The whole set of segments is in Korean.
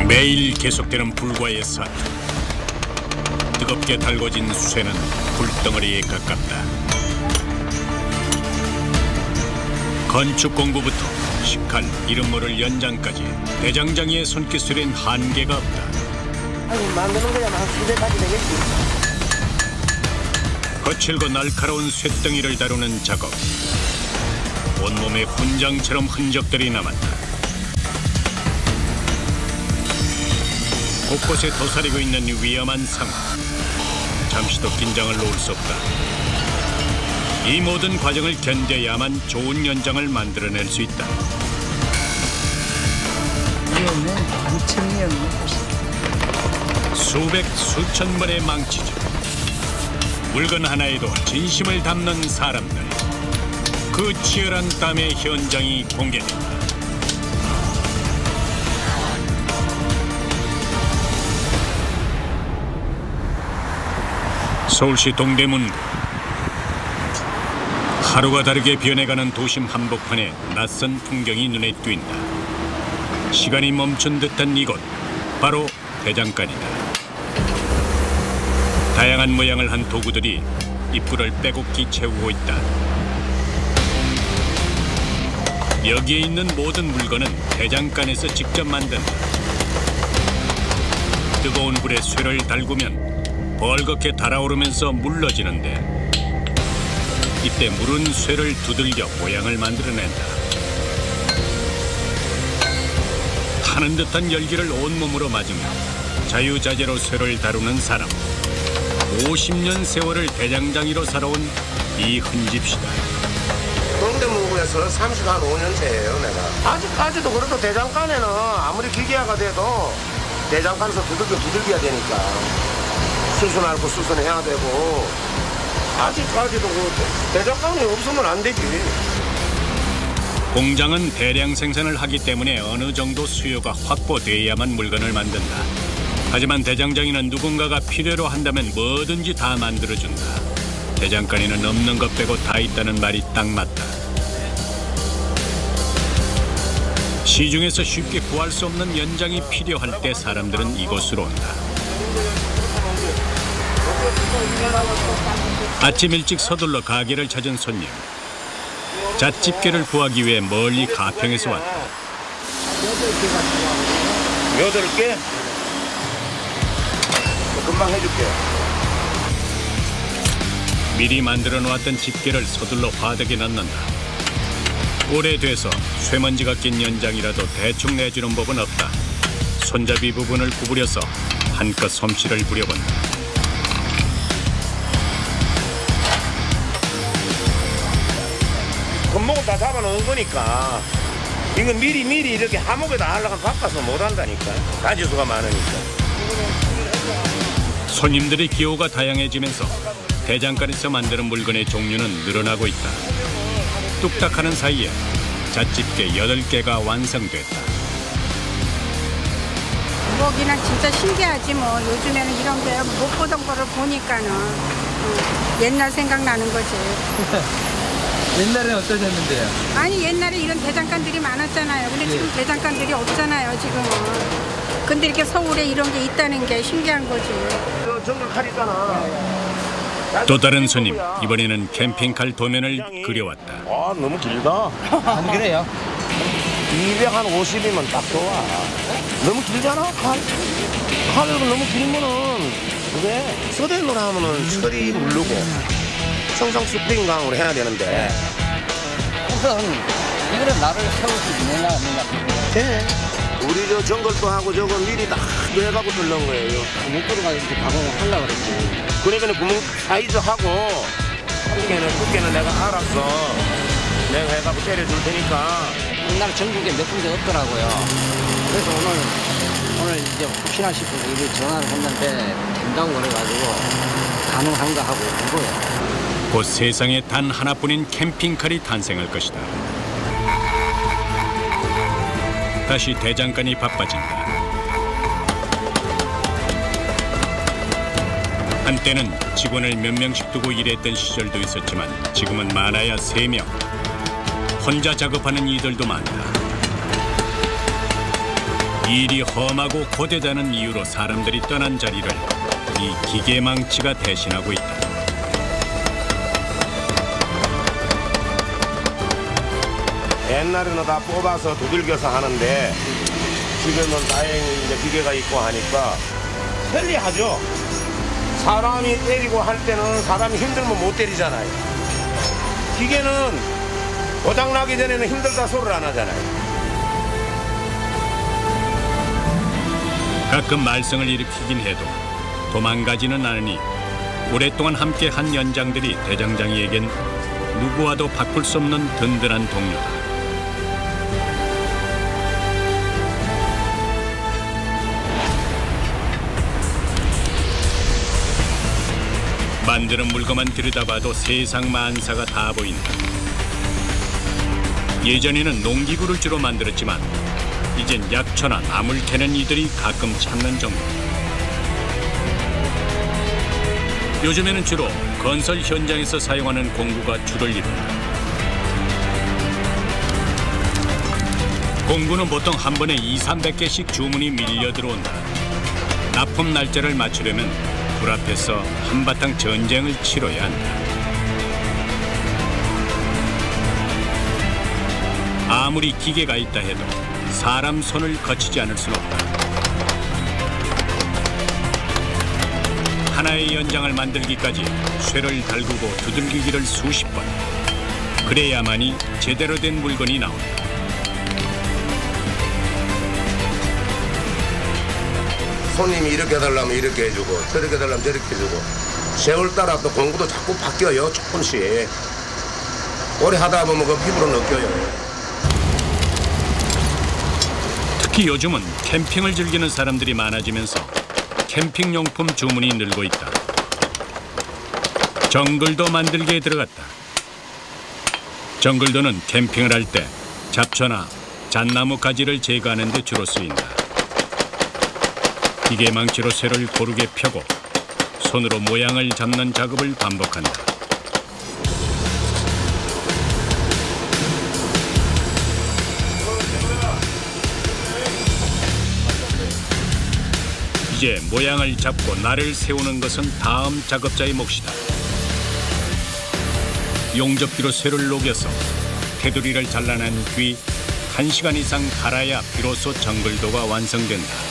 매일 계속되는 불과의 사투. 뜨겁게 달궈진 쇠는 불덩어리에 가깝다. 건축 공구부터 식칼, 이름 모를 연장까지 대장장이의 손기술엔 한계가 없다. 아니, 만드는 거야 한 수백 가지 되겠지. 거칠고 날카로운 쇳덩이를 다루는 작업. 온몸에 훈장처럼 흔적들이 남았다. 곳곳에 도사리고 있는 위험한 상황. 잠시도 긴장을 놓을 수 없다. 이 모든 과정을 견뎌야만 좋은 연장을 만들어낼 수 있다. 위험해, 엄청 위험해. 수백, 수천 번의 망치질. 물건 하나에도 진심을 담는 사람들. 그 치열한 땀의 현장이 공개된다. 서울시 동대문구. 하루가 다르게 변해가는 도심 한복판에 낯선 풍경이 눈에 띈다. 시간이 멈춘 듯한 이곳, 바로 대장간이다. 다양한 모양을 한 도구들이 입구를 빼곡히 채우고 있다. 여기에 있는 모든 물건은 대장간에서 직접 만든다. 뜨거운 불에 쇠를 달구면 벌겋게 달아오르면서 물러지는데, 이때 물은 쇠를 두들겨 모양을 만들어낸다. 타는 듯한 열기를 온몸으로 맞으며 자유자재로 쇠를 다루는 사람. 50년 세월을 대장장이로 살아온 이흔집시다. 동대문구에서 35년째예요, 내가. 아직까지도 그래도 대장간에는 아무리 기계화가 돼도 대장간에서 두들겨야 되니까 수순 앓고 수순해야 되고, 아직까지도 그 대장간이 없으면 안 되지. 공장은 대량 생산을 하기 때문에 어느 정도 수요가 확보돼야만 물건을 만든다. 하지만 대장장이는 누군가가 필요로 한다면 뭐든지 다 만들어준다. 대장간에는 없는 것 빼고 다 있다는 말이 딱 맞다. 시중에서 쉽게 구할 수 없는 연장이 필요할 때 사람들은 이곳으로 온다. 아침 일찍 서둘러 가게를 찾은 손님. 잣집게를 구하기 위해 멀리 가평에서 왔다. 8개? 금방 해줄게. 미리 만들어 놓았던 집게를 서둘러 화덕에 넣는다. 오래돼서 쇠먼지가 낀 연장이라도 대충 내주는 법은 없다. 손잡이 부분을 구부려서 한껏 솜씨를 부려본다. 금목은 다 잡아놓은 거니까 이건 미리 이렇게 하목에다 하려면 바꿔서 못 한다니까. 가지수가 많으니까. 손님들의 기호가 다양해지면서 대장간에서 만드는 물건의 종류는 늘어나고 있다. 뚝딱하는 사이에 잣집게 8개가 완성됐다. 부엌이나 진짜 신기하지 뭐. 요즘에는 이런 게 못 보던 거를 보니까는 옛날 생각나는 거지. 옛날에는 어떠셨는데요? 아니, 옛날에 이런 대장간들이 많았잖아요. 근데 지금 대장간들이 없잖아요, 지금은. 근데 이렇게 서울에 이런 게 있다는 게 신기한 거지. 저 정글 칼 있잖아. 또 다른 손님, 이번에는 캠핑칼 도면을 그려왔다. 아, 너무 길다. 안 그래요? 250이면 딱 좋아. 너무 길잖아, 칼. 칼을 너무 길면은 그게 서대로 하면은 철이 무르고 성상 스프링 강으로 해야 되는데. 우선 이거는 나를 세울 수 있느냐 없느냐. 네. 우리 저 정글도 하고 저거 미리 다 해가고 뚫는 거예요. 목도리가 이렇게 가공을 하려고 그랬지. 그러니까 구멍 사이즈 하고 두께는 내가 알았어. 내가 해가고 때려줄 테니까. 옛날에 전국에 몇 군데 없더라고요. 그래서 오늘 이제 혹시나 싶어서 이렇게 전화를 했는데 된다고 그래가지고 가능한가 하고 온 거예요. 곧 세상에 단 하나뿐인 캠핑칼이 탄생할 것이다. 다시 대장간이 바빠진다. 한때는 직원을 몇 명씩 두고 일했던 시절도 있었지만 지금은 많아야 3명. 혼자 작업하는 이들도 많다. 일이 험하고 고되다는 이유로 사람들이 떠난 자리를 이 기계망치가 대신하고 있다. 옛날에는 다 뽑아서 두들겨서 하는데 지금은 다행히 이제 기계가 있고 하니까 편리하죠. 사람이 때리고 할 때는 사람이 힘들면 못 때리잖아요. 기계는 고장나기 전에는 힘들다 소리를 안 하잖아요. 가끔 말썽을 일으키긴 해도 도망가지는 않으니 오랫동안 함께한 연장들이 대장장이에겐 누구와도 바꿀 수 없는 든든한 동료다. 만드는 물건만 들여다봐도 세상 만사가 다 보인다. 예전에는 농기구를 주로 만들었지만 이젠 약초나 나물 캐는 이들이 가끔 찾는 정도. 요즘에는 주로 건설 현장에서 사용하는 공구가 주를 이룬다. 공구는 보통 한 번에 200~300개씩 주문이 밀려 들어온다. 납품 날짜를 맞추려면 불 앞에서 한바탕 전쟁을 치러야 한다. 아무리 기계가 있다 해도 사람 손을 거치지 않을 수는 없다. 하나의 연장을 만들기까지 쇠를 달구고 두들기기를 수십 번. 그래야만이 제대로 된 물건이 나온다. 손님이 이렇게 해달라면 이렇게 해주고 저렇게 해달라면 저렇게 해주고 세월 따라 또 공구도 자꾸 바뀌어요. 조금씩. 오래 하다 보면 그 피부로 느껴요. 특히 요즘은 캠핑을 즐기는 사람들이 많아지면서 캠핑용품 주문이 늘고 있다. 정글도 만들기에 들어갔다. 정글도는 캠핑을 할 때 잡초나 잣나무 가지를 제거하는 데 주로 쓰인다. 기계망치로 쇠를 고르게 펴고 손으로 모양을 잡는 작업을 반복한다. 이제 모양을 잡고 날을 세우는 것은 다음 작업자의 몫이다. 용접기로 쇠를 녹여서 테두리를 잘라낸 뒤 1시간 이상 갈아야 비로소 정글도가 완성된다.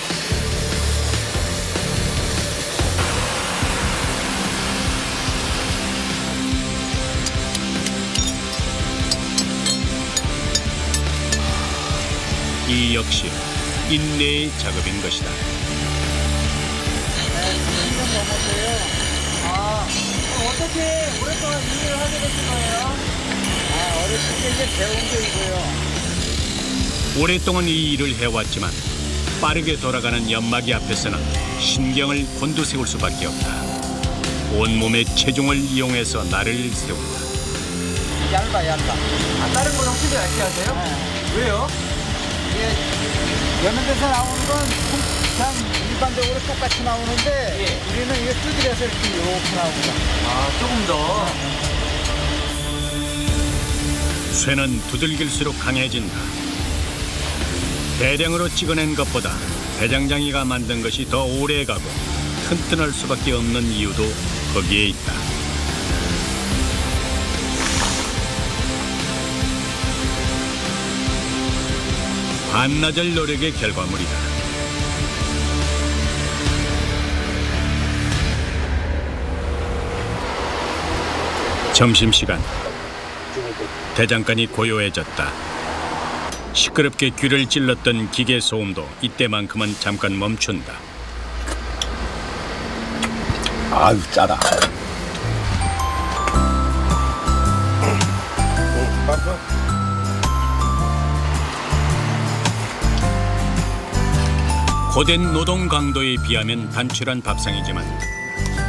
이 역시 인내의 작업인 것이다. 어떻게 오랫동안 일을 하게 되신 거예요? 어렸을 때 이제 배운 게 이거요. 오랫동안 이 일을 해왔지만 빠르게 돌아가는 연마기 앞에서는 신경을 곤두세울 수밖에 없다. 온몸의 체중을 이용해서 날을 세운다. 얇아. 다른 거랑 틀리 얇게 하세요? 네. 왜요? 이게 여는 데서 나오는 건 그냥 일반적으로 똑같이 나오는데 우리는 이게 두드려서 이렇게 나옵니다. 조금 더. 쇠는 두들길수록 강해진다. 대량으로 찍어낸 것보다 대장장이가 만든 것이 더 오래가고 튼튼할 수밖에 없는 이유도 거기에 있다. 반나절 노력의 결과물이다. 점심시간. 대장간이 고요해졌다. 시끄럽게 귀를 찔렀던 기계 소음도 이때만큼은 잠깐 멈춘다. 아유 짜다. 고된 노동 강도에 비하면 단출한 밥상이지만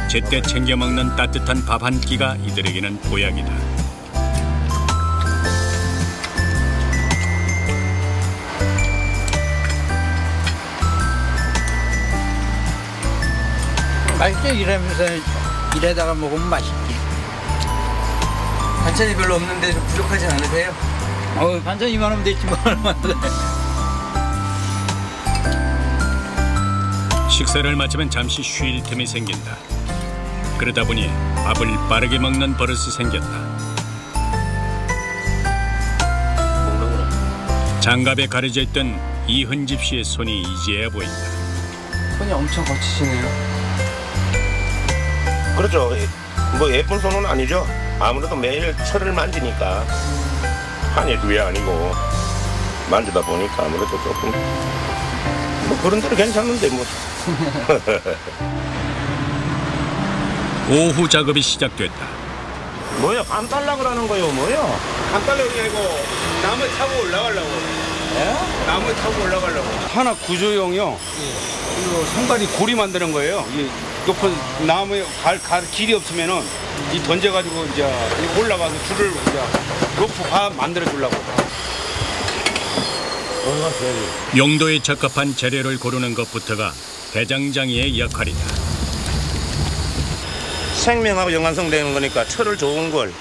제때 챙겨 먹는 따뜻한 밥 한 끼가 이들에게는 보약이다. 맛있죠? 이러면서 이래다가 먹으면 맛있지. 반찬이 별로 없는데 좀 부족하지 않으세요? 반찬 이만하면 됐지 뭐 얼마나 돼. 식사를 마치면 잠시 쉴 틈이 생긴다. 그러다 보니 밥을 빠르게 먹는 버릇이 생겼다. 장갑에 가려져 있던 이흔집 씨의 손이 이제야 보인다. 손이 엄청 거치시네요. 그렇죠. 뭐 예쁜 손은 아니죠. 아무래도 매일 철을 만지니까 한이 두개 아니고 만지다 보니까 아무래도 조금 뭐 그런 대로 괜찮은데 뭐. 오후 작업이 시작됐다. 뭐야 감 달라 그러는 거요 뭐요? 안 달라고 아니고 나무 타고 올라가려고. 예? 나무 타고 올라가려고. 하나 구조용이요. 이거 상관이 고리 만드는 거예요. 이 높은 나무에 갈 길이 없으면은 이 던져가지고 이제 올라가서 줄을 이제 로프 만들어 주려고. 용도에 적합한 재료를 고르는 것부터가 대장장이의 역할이다. 생명하고 연관성되는 거니까 철을 좋은 걸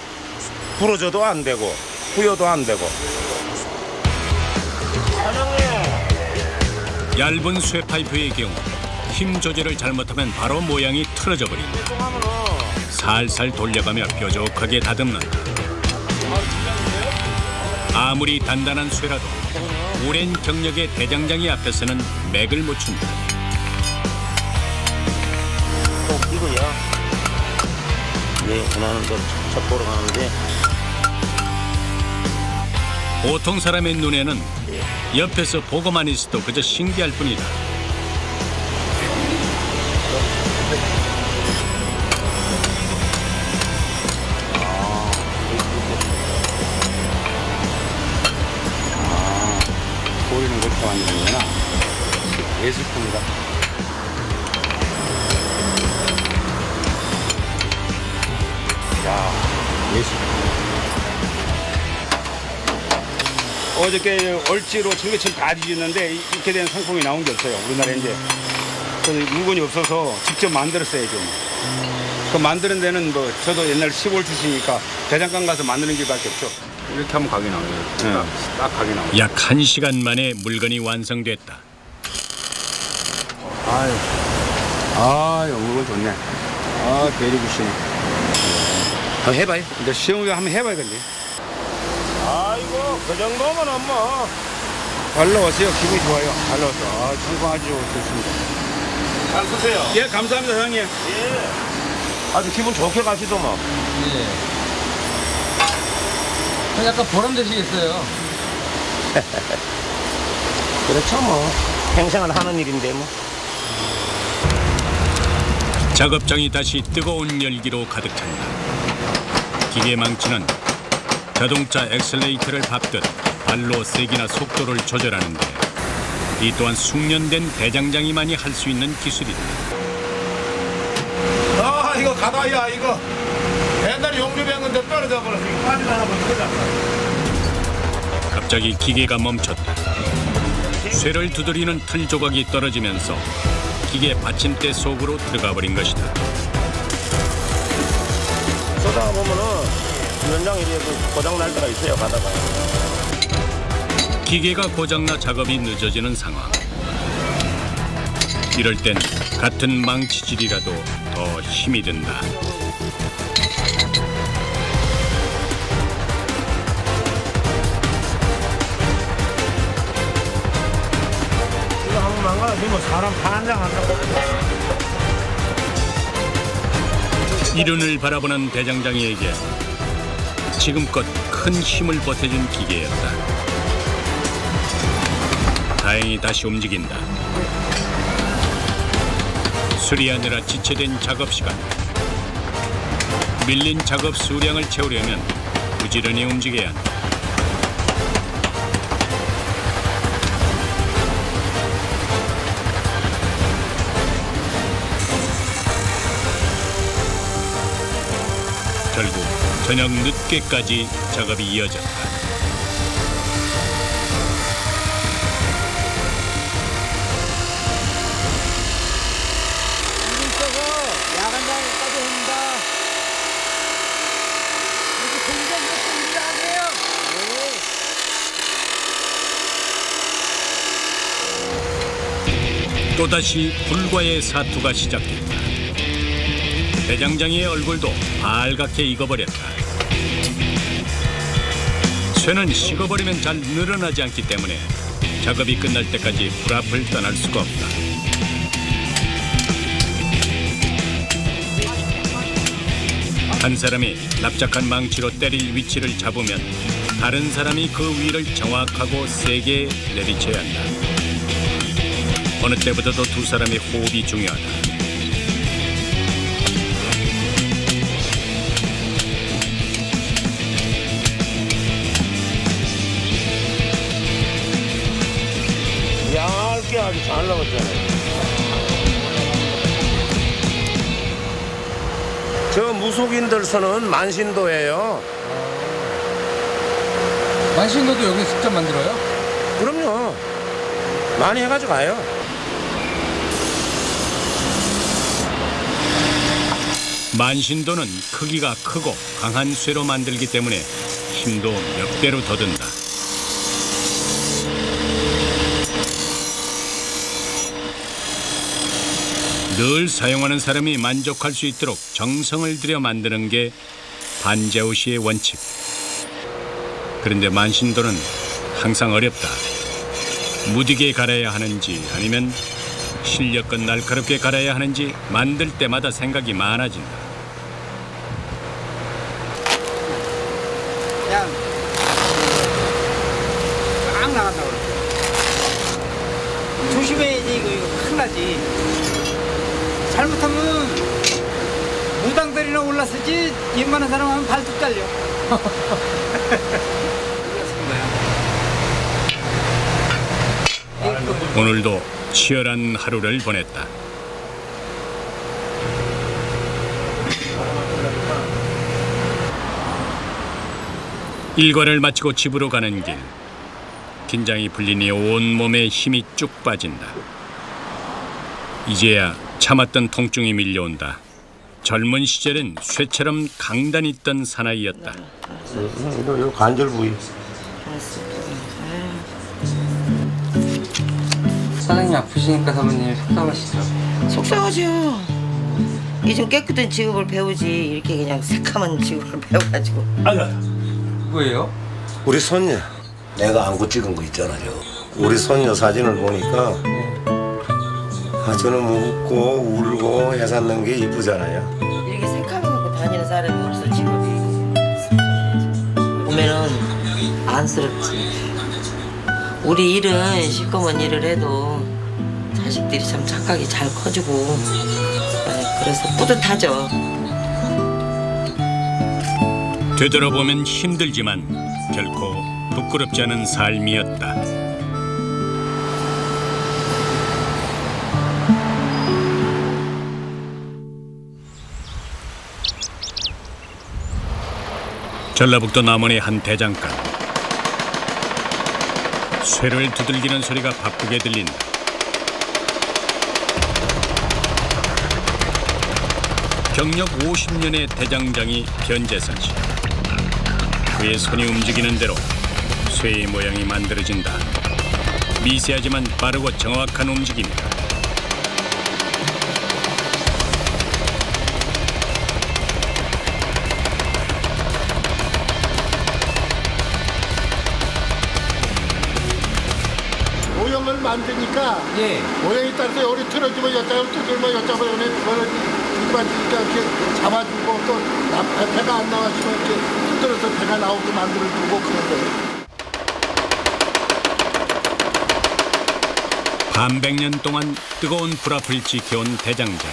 부러져도 안 되고 후여도 안 되고. 얇은 쇠파이프의 경우 힘 조절을 잘못하면 바로 모양이 틀어져 버린다. 살살 돌려가며 뾰족하게 다듬는다. 아무리 단단한 쇠라도 오랜 경력의 대장장이 앞에서는 맥을 못 춘다. 이거야. 네, 원하는 대로 착착 돌아가는데. 보통 사람의 눈에는 옆에서 보고만 있어도 그저 신기할 뿐이다. 고리는 그렇게 만드는구나. 예술품이다. 야, 예술. 어저께 얼지로 청계천 다 뒤졌는데 이렇게 된 상품이 나온 게 없어요. 우리나라에 이제 그래서 물건이 없어서 직접 만들었어야죠. 그 만드는 데는 뭐 저도 옛날 시골 출신이니까 대장간 가서 만드는 길밖에 없죠. 이렇게 하면 각이 나와요. 네. 딱 각이 나와요. 약 1시간 만에 물건이 완성됐다. 아유, 물건 좋네. 아, 베리굿이네. 한번 해봐요. 이제 시험을 한번 해봐야겠네. 아이고 그 정도면 뭐. 잘 나왔어요. 기분이 좋아요. 잘 나왔어. 아, 성공하죠. 좋습니다. 잘 쓰세요. 예, 감사합니다, 사장님. 예. 아주 기분 좋게 가시더만. 약간 보람되시겠어요? 그렇죠 뭐. 평생을 하는 일인데 뭐. 작업장이 다시 뜨거운 열기로 가득 찬다. 기계 망치는 자동차 엑셀레이터를 밟듯 발로 세기나 속도를 조절하는데 이 또한 숙련된 대장장이만이 할 수 있는 기술이다. 아 이거 가다야 이거. 옛날에 용접한 건데 떨어져 버렸어. 이거 빠지다 하면 큰일 났다. 갑자기 기계가 멈췄다. 쇠를 두드리는 틀 조각이 떨어지면서 기계 받침대 속으로 들어가 버린 것이다. 쏘다가 보면은 연장 이렇게 고장 날 때가 있어요 가다가. 기계가 고장나 작업이 늦어지는 상황. 이럴 땐 같은 망치질이라도 더 힘이 든다. 이거 한번 망가지면 사람 반장 한다고. 이른을 바라보는 대장장이에게 지금껏 큰 힘을 보태준 기계였다. 다행히 다시 움직인다. 수리하느라 지체된 작업 시간. 밀린 작업 수량을 채우려면 부지런히 움직여야 한다. 결국 저녁 늦게까지 작업이 이어졌다. 야간장까지 합니다. 이렇게 공장 몇분 일하세요? 또다시 불과의 사투가 시작됐다. 대장장이의 얼굴도 빨갛게 익어버렸다. 쇠는 식어버리면 잘 늘어나지 않기 때문에 작업이 끝날 때까지 불 앞을 떠날 수가 없다. 한 사람이 납작한 망치로 때릴 위치를 잡으면 다른 사람이 그 위를 정확하고 세게 내리쳐야 한다. 어느 때보다도 두 사람의 호흡이 중요하다. 얇게 아주 잘 나왔잖아요. 저 무속인들 선은 만신도예요. 만신도도 여기 직접 만들어요? 그럼요. 많이 해가지고 가요. 만신도는 크기가 크고 강한 쇠로 만들기 때문에 힘도 몇 배로 더 든다. 늘 사용하는 사람이 만족할 수 있도록 정성을 들여 만드는 게 반제오시의 원칙. 그런데 만신도는 항상 어렵다. 무디게 갈아야 하는지 아니면 실력껏 날카롭게 갈아야 하는지 만들 때마다 생각이 많아진다. 그냥 막 나간다 그래. 조심해야지 이거 큰일 나지. 잘못하면 무당들이나 올랐을지 웬만한 사람 하면 발도 잘려. 오늘도 치열한 하루를 보냈다. 일과를 마치고 집으로 가는 길. 긴장이 풀리니 온몸에 힘이 쭉 빠진다. 이제야 참았던 통증이 밀려온다. 젊은 시절엔 쇠처럼 강단이 있던 사나이였다. 이거 관절 부위. 사장님 아프시니까 사모님 속상하시죠? 속상하죠. 이좀 깨끗한 직업을 배우지 이렇게 그냥 새카만 직업을 배워가지고. 누구예요? 우리 손녀. 내가 안고 찍은 거 있잖아요. 우리 손녀 사진을 보니까 저는 웃고 울고 해산는 게 이쁘잖아요. 이렇게 새카만 갖고 다니는 사람이 없어 직업이. 보면은 안쓰럽지. 우리 일은 시꺼먼 일을 해도 자식들이 참 착하게 잘 커지고 그래서 뿌듯하죠. 되돌아보면 힘들지만 결코 부끄럽지 않은 삶이었다. 전라북도 남원의 한 대장간. 쇠를 두들기는 소리가 바쁘게 들린다. 경력 50년의 대장장이 변재선 씨. 그의 손이 움직이는 대로 쇠의 모양이 만들어진다. 미세하지만 빠르고 정확한 움직임이다. 모형을 만드니까 예. 모형에 따라서 여기 틀어주면 여자고 뜯으면 여자고 그러면 그거를 일반 이렇게 잡아주고 또 배가 안 나왔으면 이렇게 뜯어서 배가 나오게 만들어주고 그런 거예요. 반백년 동안 뜨거운 불 앞을 지켜온 대장장.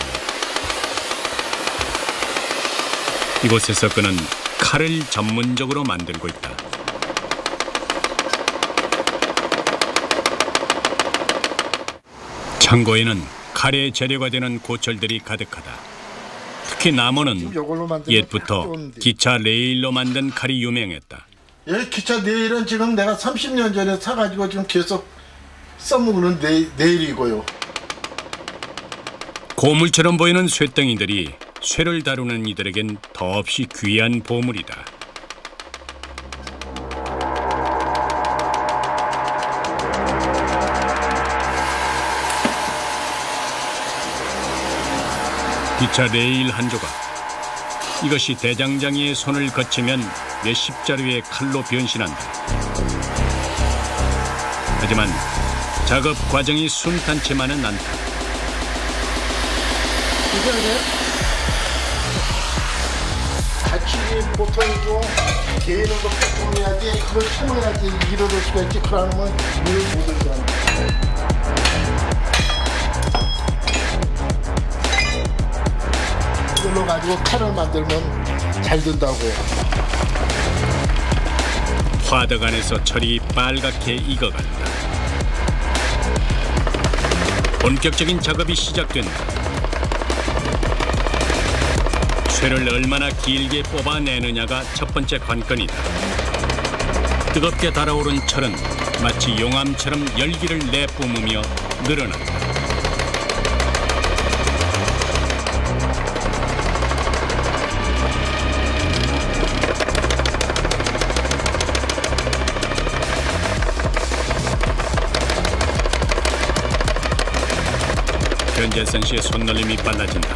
이곳에서 그는 칼을 전문적으로 만들고 있다. 창고에는 칼의 재료가 되는 고철들이 가득하다. 특히 남원은 옛부터 기차 레일로 만든 칼이 유명했다. 이 기차 네일은 지금 내가 30년 전에 사가지고 지금 계속 써먹는 네일이고요. 고물처럼 보이는 쇠덩이들이 쇠를 다루는 이들에겐 더없이 귀한 보물이다. 기차 레일 한 조각. 이것이 대장장이의 손을 거치면 몇십 자루의 칼로 변신한다. 하지만 작업 과정이 순탄치만은 않다. 같이 보통 이거 개는 거 빼꼼해야지 그걸 참아야지 일어날 수가 있지. 그러면 일을 못 하잖아. 이걸로 가지고 칼을 만들면 잘 된다고. 화덕 안에서 철이 빨갛게 익어간다. 본격적인 작업이 시작된다. 쇠를 얼마나 길게 뽑아내느냐가 첫 번째 관건이다. 뜨겁게 달아오른 철은 마치 용암처럼 열기를 내뿜으며 늘어난다. 변재선 씨의 손놀림이 빨라진다.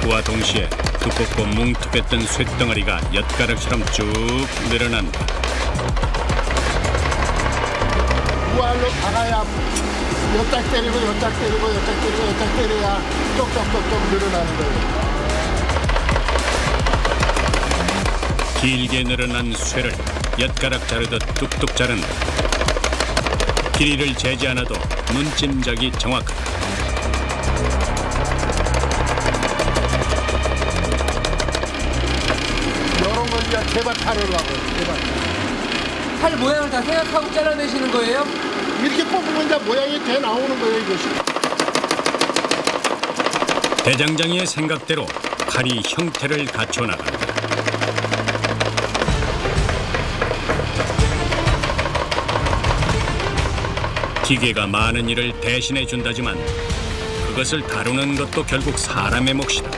그와 동시에 두껍고 뭉툭했던 쇳덩어리가 엿가락처럼 쭉 늘어난다. 우알로 박아야 여짝 때리고 여짝 때리고 여짝 때리고 여짝 때려야 쪽쪽쪽쪽 늘어나는 거예요. 길게 늘어난 쇠를 엿가락 자르듯 뚝뚝 자른다. 길이를 재지 않아도 눈짐작이 정확하다. 이런 걸 이제 개박칼을 하고 칼 모양을 다 생각하고 잘라내시는 거예요? 이렇게 뽑으면 이제 모양이 돼 나오는 거예요, 이것이. 대장장이의 생각대로 칼이 형태를 갖춰 나간다. 기계가 많은 일을 대신해 준다지만 그것을 다루는 것도 결국 사람의 몫이다.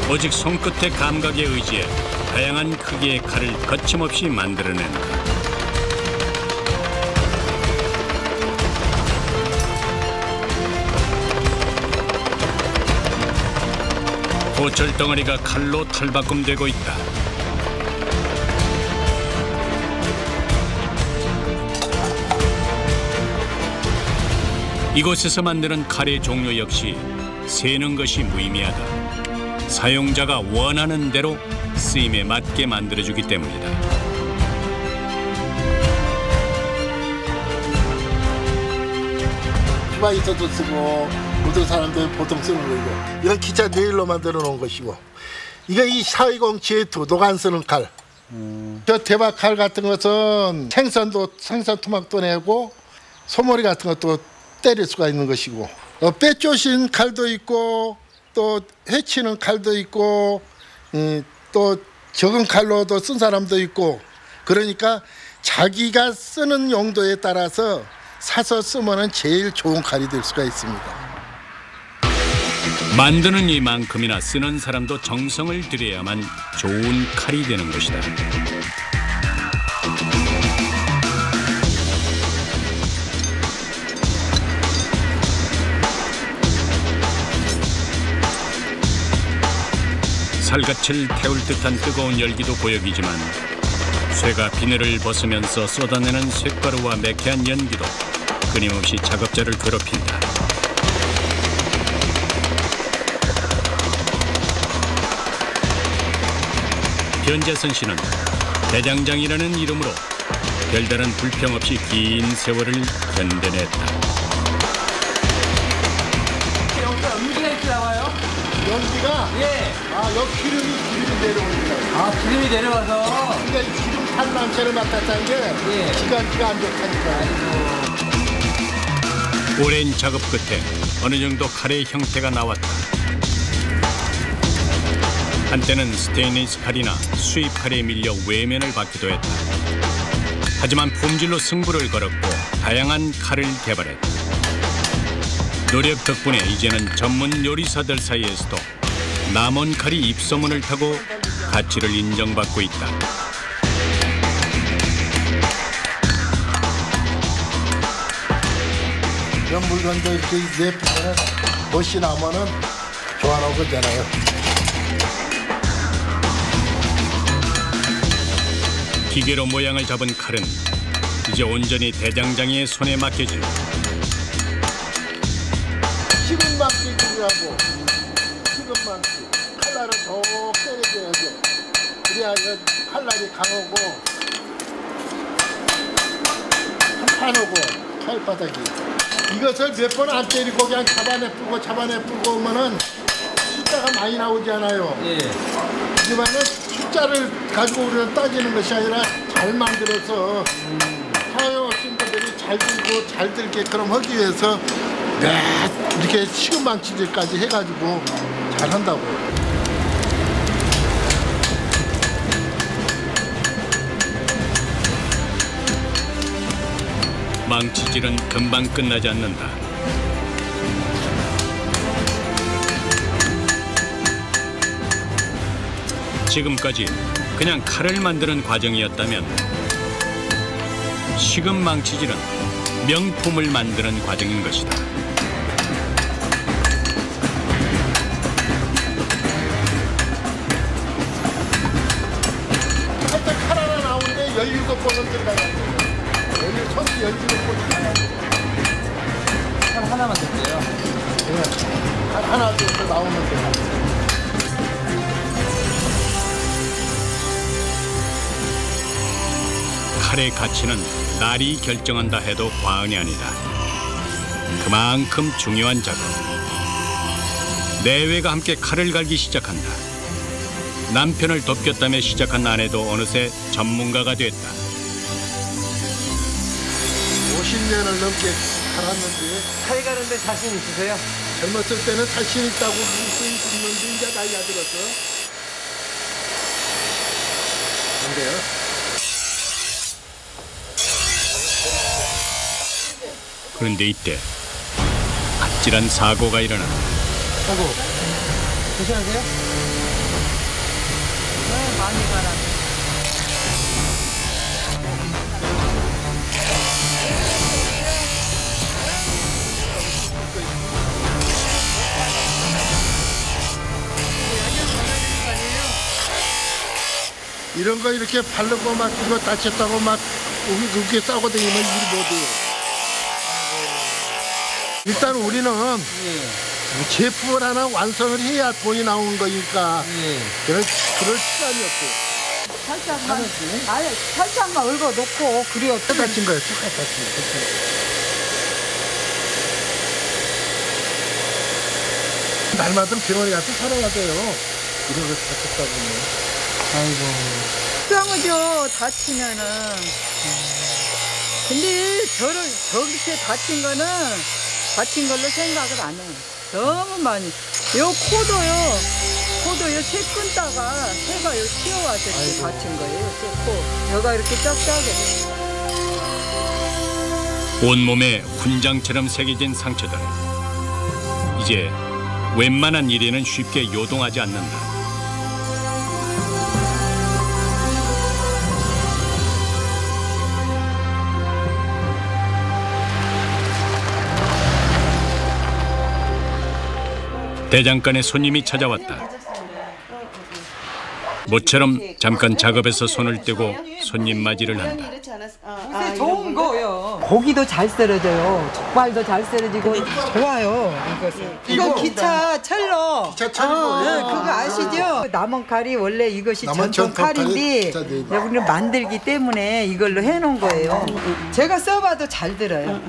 오직 손끝의 감각에 의지해 다양한 크기의 칼을 거침없이 만들어낸다. 고철 덩어리가 칼로 탈바꿈되고 있다. 이곳에서 만드는 칼의 종류 역시 세는 것이 무의미하다. 사용자가 원하는 대로 쓰임에 맞게 만들어주기 때문이다. 휘바이터도 쓰고 모든 사람들이 보통 쓰는 거고 이런 기차 레일로 만들어 놓은 것이고 이게 이 420치의 도도가 안 쓰는 칼. 저 대박 칼 같은 것은 생선 토막도 내고 소머리 같은 것도 때릴 수가 있는 것이고 빼조신 칼도 있고 또 해치는 칼도 있고 또 적은 칼로도 쓴 사람도 있고 그러니까 자기가 쓰는 용도에 따라서 사서 쓰면은 제일 좋은 칼이 될 수가 있습니다. 만드는 이만큼이나 쓰는 사람도 정성을 들여야만 좋은 칼이 되는 것이다. 살갗을 태울 듯한 뜨거운 열기도 보여지지만 쇠가 비늘을 벗으면서 쏟아내는 쇳가루와 매캐한 연기도 끊임없이 작업자를 괴롭힌다. 변재선 씨는 대장장이라는 이름으로 별다른 불평 없이 긴 세월을 견뎌냈다. 연기가 이렇게 나와요? 연기가 예. 여기 기름이 내려오니까. 기름이 내려와서. 그러니까 이 기름 탄난체를 맡았다는 게 기관지가 안 좋다니까. 오랜 작업 끝에 어느 정도 칼의 형태가 나왔다. 한때는 스테인리스 칼이나 수입 칼에 밀려 외면을 받기도 했다. 하지만 품질로 승부를 걸었고 다양한 칼을 개발했다. 노력 덕분에 이제는 전문 요리사들 사이에서도 남원 칼이 입소문을 타고 가치를 인정받고 있다. 이런 물건도 이렇게 내피면 멋이 나면은 좋아하는 거잖아요. 기계로 모양을 잡은 칼은 이제 온전히 대장장이의 손에 맡겨진다. 식은망치질하고 식은망치 칼날을 더 때려줘야 돼. 그래야 칼날이 강하고 한판하고 칼바닥이. 이것을 몇 번 안 때리고 그냥 잡아내 풀고 오면은 숫자가 많이 나오지 않아요. 예. 하지만은 숫자를 가지고 우리는 따지는 것이 아니라 잘 만들어서 사용하신분들이 잘 들고 잘 들게끔 하기 위해서 이렇게 식은망치질까지 해가지고 잘 한다고. 망치질은 금방 끝나지 않는다. 지금까지 그냥 칼을 만드는 과정이었다면 식은 망치질은 명품을 만드는 과정인 것이다. 할 때 칼 하나 나오는데 17번은 들어가요. 손이 17번 들어가요. 칼 하나만 됐어요. 네. 칼 하나 정도 나오면 돼요. 칼의 가치는 날이 결정한다 해도 과언이 아니다. 그만큼 중요한 작업. 내외가 함께 칼을 갈기 시작한다. 남편을 돕겠다며 시작한 아내도 어느새 전문가가 됐다. 50년을 넘게 살았는데 칼 가는데 자신 있으세요? 젊었을 때는 자신 있다고 묻는데 이제 나이가 들어서 안 돼요. 그런데 이때 아찔한 사고가 일어난다. 어구, 조심하세요. 네, 많이 가라. 이런 거 이렇게 바르고 막 이거 다쳤다고 막 그렇게 싸고 다니면 일이 못해요. 일단 우리는 제품을 하나 완성을 해야 돈이 나오는 거니까 그럴 시간이 없고. 살짝만 얽어 놓고 그래요. 똑같은 거예요. 똑같이. 날마다 병원에 가서 살아야 돼요. 이런 거 다쳤다 보면. 아이고. 속상하죠, 다치면은. 근데 저렇게 다친 걸로 생각을 안 해요. 너무 많이. 요 코도요, 새 끊다가 새가 요 튀어와서 이렇게 다친 거예요. 코. 여가 이렇게 짝짝해. 온몸에 훈장처럼 새겨진 상처들. 이제 웬만한 일에는 쉽게 요동하지 않는다. 대장간에 손님이 찾아왔다. 모처럼 잠깐 작업에서 손을 떼고 손님 맞이를 한다. 좋은 거요. 고기도 잘 썰어져요. 족발도 잘 썰어지고 좋아요. 이거 기차 첼로. 그거 아시죠? 남은 칼이 원래 이것이 전통 칼인데 우리는 만들기 때문에 이걸로 해놓은 거예요. 제가 써봐도 잘 들어요.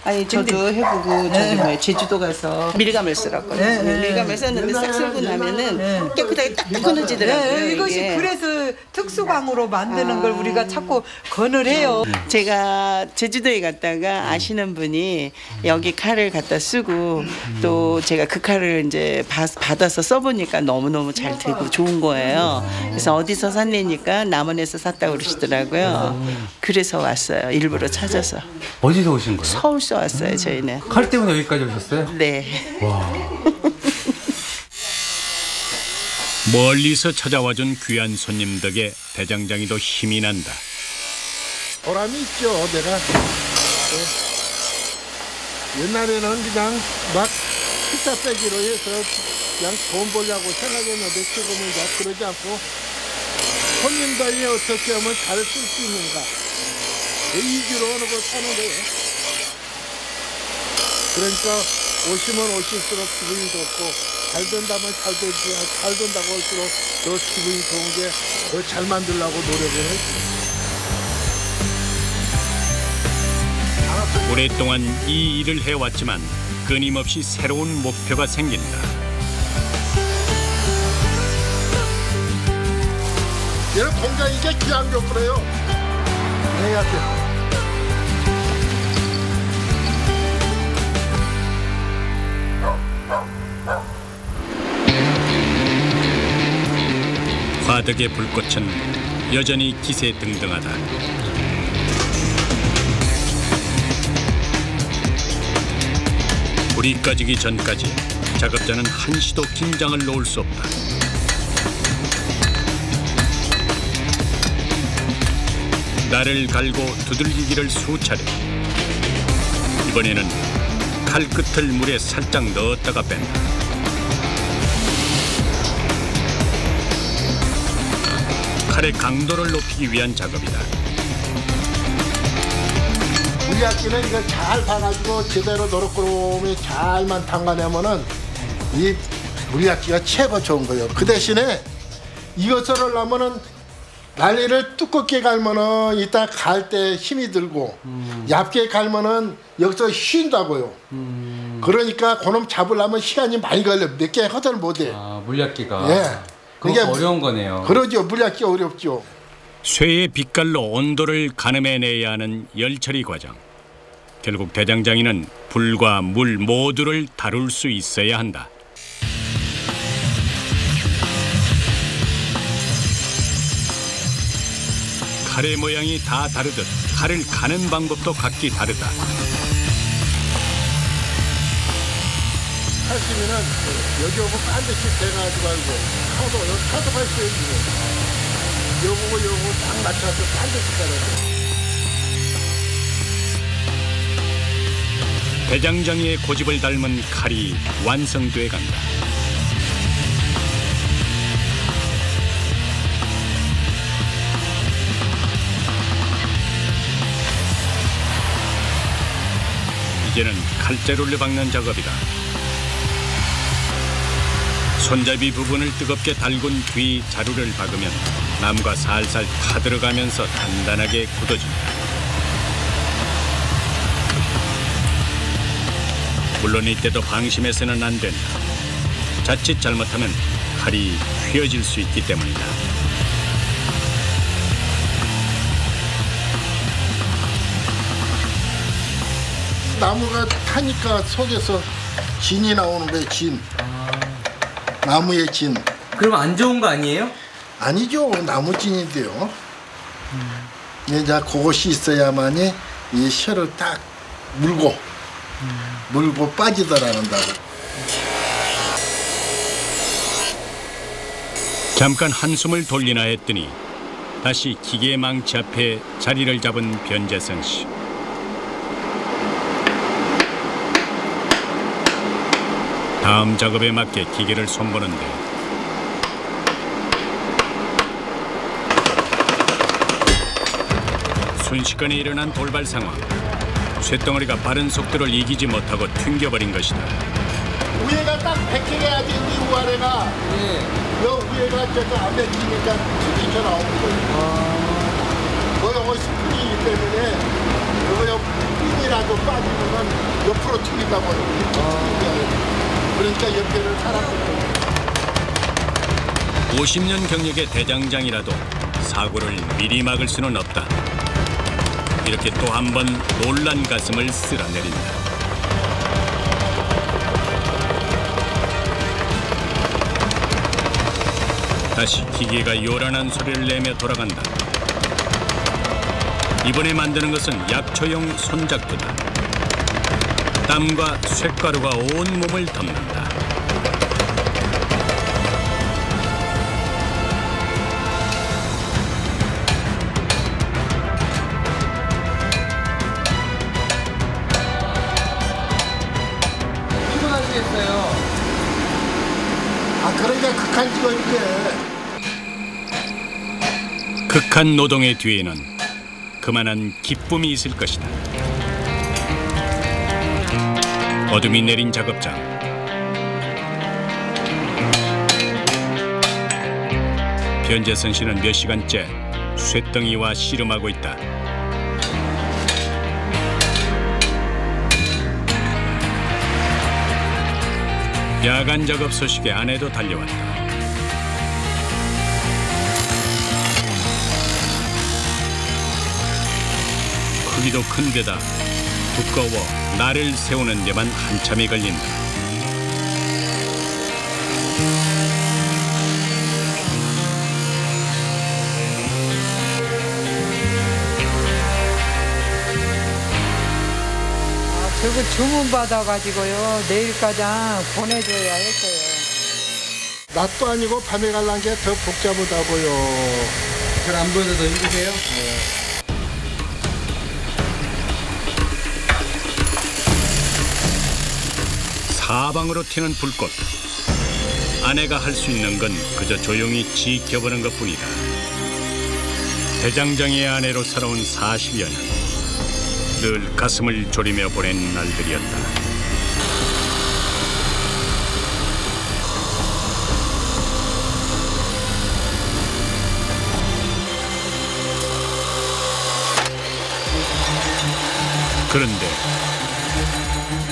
아니 저도 해보고 저기 뭐야 제주도 가서 밀감을 쓸었거든요. 밀감을 썼는데 싹 쓸고 나면은 깨끗하게 딱 끊어지더라고요. 이것이 이게. 그래서 특수광으로 만드는 걸 우리가 자꾸 권을 해요. 제가 제주도에 갔다가 아시는 분이 여기 칼을 갖다 쓰고 또 제가 그 칼을 이제 받아서 써보니까 너무너무 잘 되고 좋은 거예요. 그래서 어디서 샀냐니까 남원에서 샀다고 그러시더라고요. 그래서 왔어요. 일부러 찾아서. 어디서 오신 거예요? 서울서 왔어요. 저희는. 칼 때문에 여기까지 오셨어요? 네. 와. 멀리서 찾아와준 귀한 손님 덕에 대장장이도 힘이 난다. 보람이 있죠. 내가 옛날에는 그냥 막 피자 빼기로 해서 그냥 돈 벌려고 생각했는데 지금은 이제 그러지 않고 손님들이 어떻게 하면 잘 쓸 수 있는가 이기로 어느 거 사는 거예요. 그러니까 오시면 오실수록 기분이 좋고 잘 된다면 잘 된다고 할수록 더 기분이 좋은 게 더 잘 만들려고 노력을 했죠. 오랫동안 이 일을 해왔지만 끊임없이 새로운 목표가 생긴다. 얘는 공장 이게 기왕적으로요. 네, 하세요. 화덕의 불꽃은 여전히 기세등등하다. 불이 꺼지기 전까지 작업자는 한시도 긴장을 놓을 수 없다. 날을 갈고 두들기기를 수차례. 이번에는 칼 끝을 물에 살짝 넣었다가 뺀다. 칼의 강도를 높이기 위한 작업이다. 물약기는 이걸 잘 봐가지고 제대로 노릇구름이 잘만 담가내면은 이 물약기가 최고 좋은 거예요. 그 대신에 이것을 하려면은 난리를 두껍게 갈면은 이따 갈 때 힘이 들고 얇게 갈면은 여기서 쉰다고요. 그러니까 그놈 잡으려면 시간이 많이 걸려. 몇 개 허들 못해. 아, 물약기가. 예. 그게 어려운 거네요. 그러죠. 물약기 어렵죠. 쇠의 빛깔로 온도를 가늠해내야 하는 열처리 과정. 결국 대장장이는 불과 물 모두를 다룰 수 있어야 한다. 칼의 모양이 다 다르듯 칼을 가는 방법도 각기 다르다. 하시면은 여기 오고 반드시 돼가지고 알고 카드 할 수 있고 요거 딱 맞춰서 반드시 따라야 돼. 대장장이의 고집을 닮은 칼이 완성돼 간다. 이제는 칼자루를 박는 작업이다. 손잡이 부분을 뜨겁게 달군 뒤 자루를 박으면 나무가 살살 타들어가면서 단단하게 굳어진다. 물론 이때도 방심해서는 안 된다. 자칫 잘못하면 칼이 휘어질 수 있기 때문이다. 나무가 타니까 속에서 진이 나오는 거예요. 진. 나무의 진. 그럼 안 좋은 거 아니에요? 아니죠. 나무 진인데요. 이제 그것이 있어야만이 이 쇠를 딱 물고 빠지더라는다고. 잠깐 한숨을 돌리나 했더니 다시 기계의 망치 앞에 자리를 잡은 변재성 씨. 다음 작업에 맞게 기계를 손보는데 순식간에 일어난 돌발 상황. 쇳덩어리가 빠른 속도를 이기지 못하고 튕겨버린 것이다. 위에가 딱 백해야지 이 우아래가. 요 위에가 저거 안 맥히니까 튕겨 나오는 거예요. 요거 스프링이기 때문에 요거 핀이라도 빠지면은 옆으로 튕긴다고 이렇게 그러니까 옆에를 살았거든요. 50년 경력의 대장장이라도 사고를 미리 막을 수는 없다. 이렇게 또 한 번 놀란 가슴을 쓸어내린다. 다시 기계가 요란한 소리를 내며 돌아간다. 이번에 만드는 것은 약초용 손작두다. 땀과 쇳가루가 온 몸을 덮는다. 극한 노동의 뒤에는 그만한 기쁨이 있을 것이다. 어둠이 내린 작업장. 변재선 씨는 몇 시간째 쇳덩이와 씨름하고 있다. 야간 작업 소식에 아내도 달려왔다. 크기도 큰 데다 두꺼워 날을 세우는 데만 한참이 걸린다. 저거 주문 받아가지고요. 내일까지 보내줘야 했어요. 낮도 아니고 밤에 갈란 게 더 복잡하다고요. 잘 안 보여서 더 힘드세요? 사방으로 튀는 불꽃. 아내가 할 수 있는 건 그저 조용히 지켜보는 것뿐이다. 대장장이의 아내로 살아온 40여 년. 늘 가슴을 졸이며 보낸 날들이었다. 그런데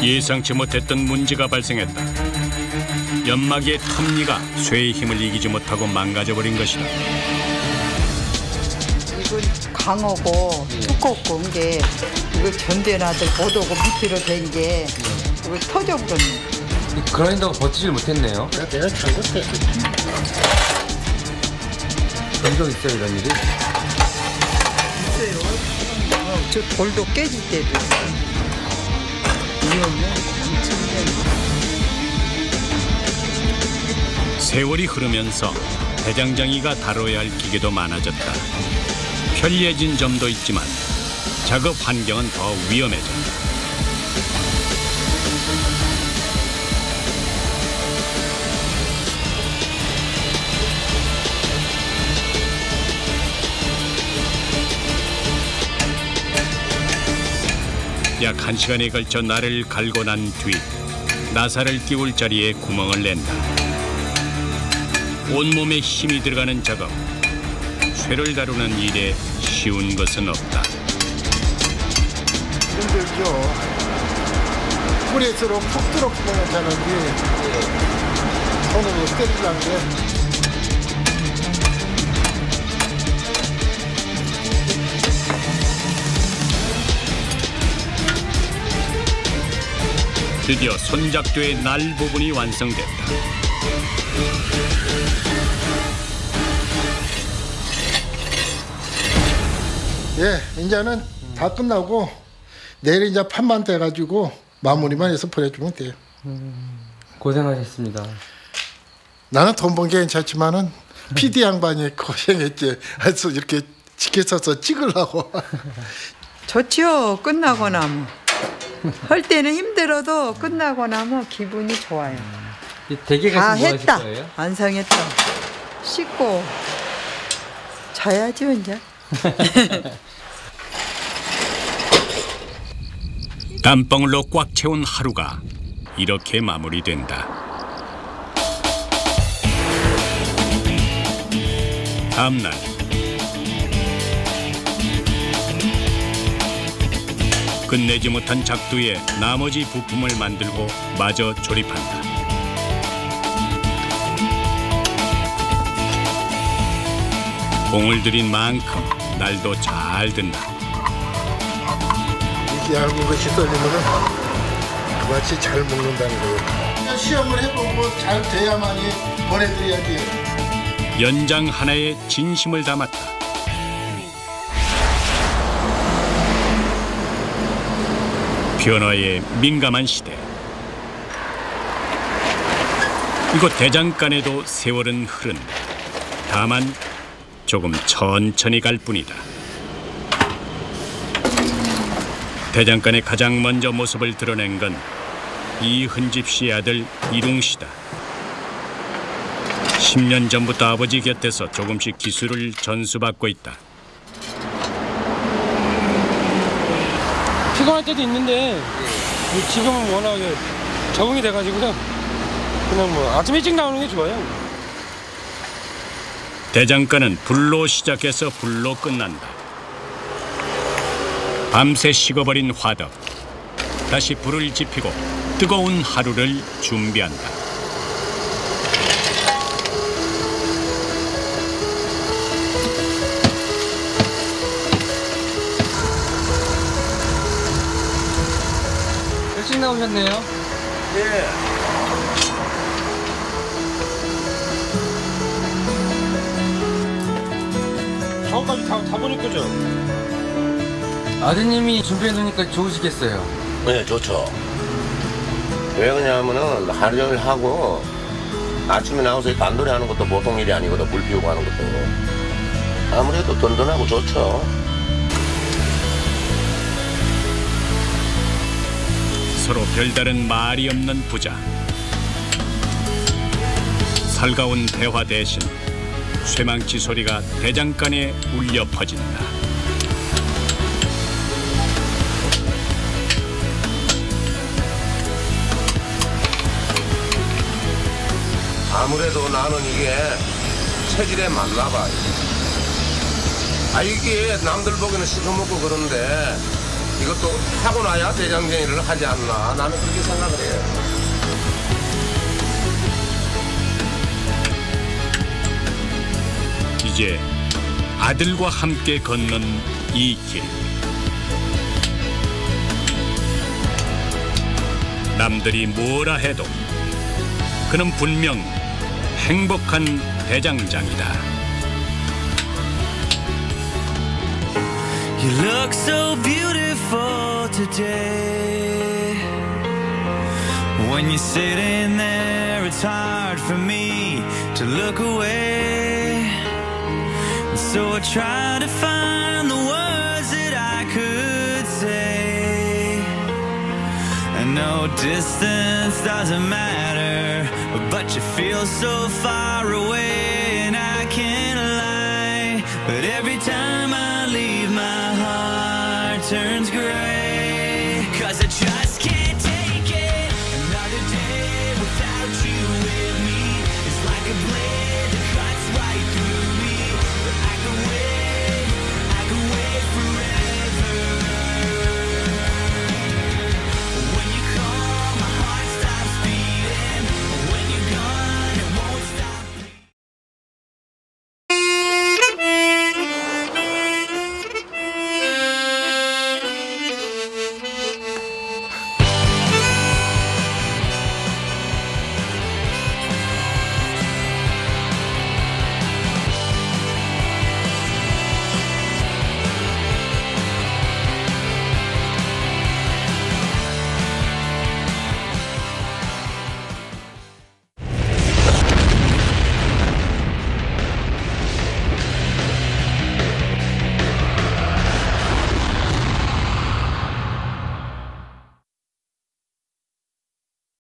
예상치 못했던 문제가 발생했다. 연마기의 톱니가 쇠의 힘을 이기지 못하고 망가져버린 것이다. 이건 강하고 두껍고 게 이거 전대나들 못 오고 밑으로 된 게 이거 터져버렸네. 그라인더가 버티질 못했네요. 내가 잘못했어. 본 적 있어요, 이런 일이? 있어요. 저 돌도 깨질 때도 있어요. 세월이 흐르면서 대장장이가 다뤄야 할 기계도 많아졌다. 편리해진 점도 있지만 작업 환경은 더 위험해졌다. 약 1시간에 걸쳐 날을 갈고 난 뒤 나사를 끼울 자리에 구멍을 낸다. 온몸에 힘이 들어가는 작업. 쇠를 다루는 일에 쉬운 것은 없다. 힘들죠. 뿌리수록 푹 들어가면 되는데 손으로 때리려는 게 드디어 손잡조의 날 부분이 완성됐다. 예, 이제는 다 끝나고 내일 이제 판만 떼가지고 마무리만 해서 보내주면 돼요. 고생하셨습니다. 나는 돈 번 게 괜찮지만은 PD 양반이 고생했지. 해서 이렇게 지켜서서 찍으려고. 좋지요. 끝나고 나면. 할 때는 힘들어도 끝나고 나면 기분이 좋아요. 대게가 다 뭐 했다. 하실 거예요? 완성했다. 씻고 자야죠 이제. 땀방울로 꽉 채운 하루가 이렇게 마무리된다. 다음 날 끝내지 못한 작두에 나머지 부품을 만들고 마저 조립한다. 공을 들인 만큼 날도 잘 든다. 이렇게 얇은 것이 썰리면은 그같이 잘 먹는다는 거예요. 시험을 해보고 잘 돼야만이 보내드려야지. 연장 하나에 진심을 담았다. 변화에 민감한 시대. 이곳 대장간에도 세월은 흐른다. 다만 조금 천천히 갈 뿐이다. 대장간에 가장 먼저 모습을 드러낸 건 이흔집 씨의 아들 이룽 씨다. 10년 전부터 아버지 곁에서 조금씩 기술을 전수받고 있다. 피곤할 때도 있는데 지금은 워낙에 적응이 돼가지고요. 그냥 뭐 아침 일찍 나오는 게 좋아요. 대장간은 불로 시작해서 불로 끝난다. 밤새 식어버린 화덕. 다시 불을 지피고 뜨거운 하루를 준비한다. 일찍 나오셨네요. 예. 저까지 다 보낼 거죠? 아드님이 준비해 놓으니까 좋으시겠어요. 네, 좋죠. 왜 그러냐면은 하루 종일 하고 아침에 나와서 단돌이 하는 것도 보통 일이 아니거든. 물 피우고 하는 것도. 아무래도 든든하고 좋죠. 서로 별다른 말이 없는 부자. 살가운 대화 대신 쇠망치 소리가 대장간에 울려 퍼진다. 아무래도 나는 이게 체질에 맞나 봐. 이게 남들 보기에는 씹어먹고 그런데 이것도 하고 나야 대장쟁이를 하지 않나. 나는 그렇게 생각을 해요. 이제 아들과 함께 걷는 이 길. 남들이 뭐라 해도 그는 분명 행복한 대장장이다. You look so beautiful today. When you're sitting there, it's hard for me to look away. So I try to find the words that I could say. And no distance doesn't matter, but you feel so far away, and I can't lie. But every time I leave, my heart turns gray.